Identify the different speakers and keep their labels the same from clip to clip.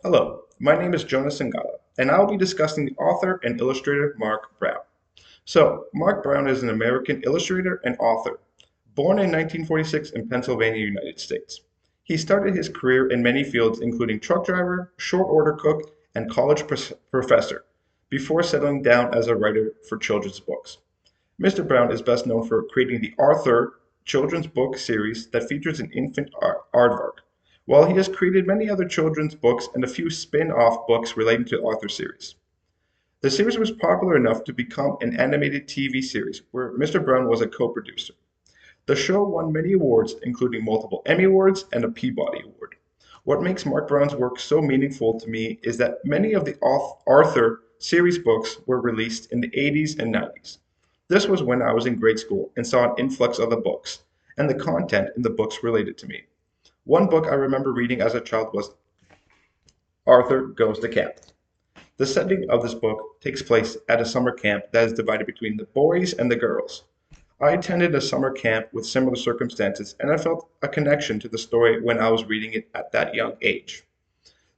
Speaker 1: Hello, my name is Jonas Sangala, and I will be discussing the author and illustrator Marc Brown. Marc Brown is an American illustrator and author, born in 1946 in Pennsylvania, United States. He started his career in many fields, including truck driver, short order cook, and college professor, before settling down as a writer for children's books. Mr. Brown is best known for creating the Arthur children's book series that features an infant aardvark, while he has created many other children's books and a few spin-off books relating to the Arthur series. The series was popular enough to become an animated TV series where Mr. Brown was a co-producer. The show won many awards, including multiple Emmy Awards and a Peabody Award. What makes Marc Brown's work so meaningful to me is that many of the Arthur series books were released in the 80s and 90s. This was when I was in grade school and saw an influx of the books, and the content in the books related to me. One book I remember reading as a child was Arthur Goes to Camp. The setting of this book takes place at a summer camp that is divided between the boys and the girls. I attended a summer camp with similar circumstances, and I felt a connection to the story when I was reading it at that young age.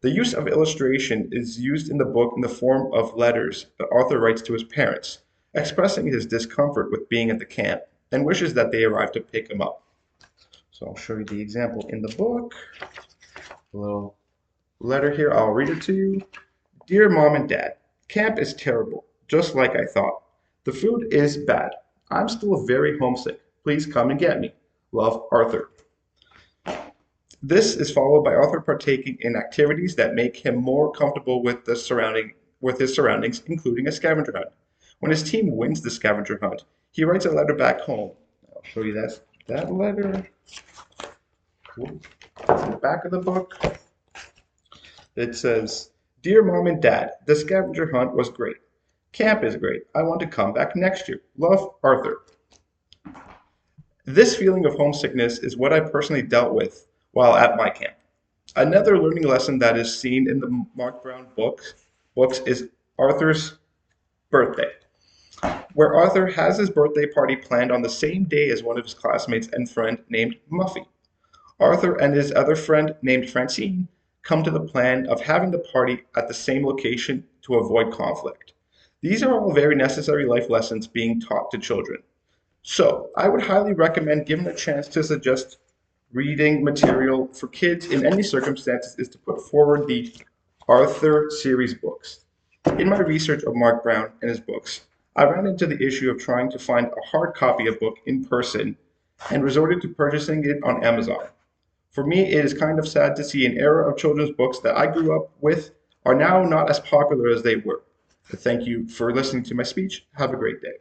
Speaker 1: The use of illustration is used in the book in the form of letters that Arthur writes to his parents, expressing his discomfort with being at the camp and wishes that they arrive to pick him up. So I'll show you the example in the book. A little letter here, I'll read it to you. Dear Mom and Dad, camp is terrible, just like I thought. The food is bad. I'm still very homesick. Please come and get me. Love, Arthur. This is followed by Arthur partaking in activities that make him more comfortable with his surroundings, including a scavenger hunt. When his team wins the scavenger hunt, he writes a letter back home. I'll show you that letter. Cool. In the back of the book, it says, Dear Mom and Dad, the scavenger hunt was great. Camp is great. I want to come back next year. Love, Arthur. This feeling of homesickness is what I personally dealt with while at my camp. Another learning lesson that is seen in the Marc Brown books is Arthur's birthday, where Arthur has his birthday party planned on the same day as one of his classmates and friend named Muffy. Arthur and his other friend named Francine come to the plan of having the party at the same location to avoid conflict. These are all very necessary life lessons being taught to children. So, I would highly recommend giving a chance to suggest reading material for kids in any circumstances is to put forward the Arthur series books. In my research of Marc Brown and his books, I ran into the issue of trying to find a hard copy of a book in person and resorted to purchasing it on Amazon. For me, it is kind of sad to see an era of children's books that I grew up with are now not as popular as they were. Thank you for listening to my speech. Have a great day.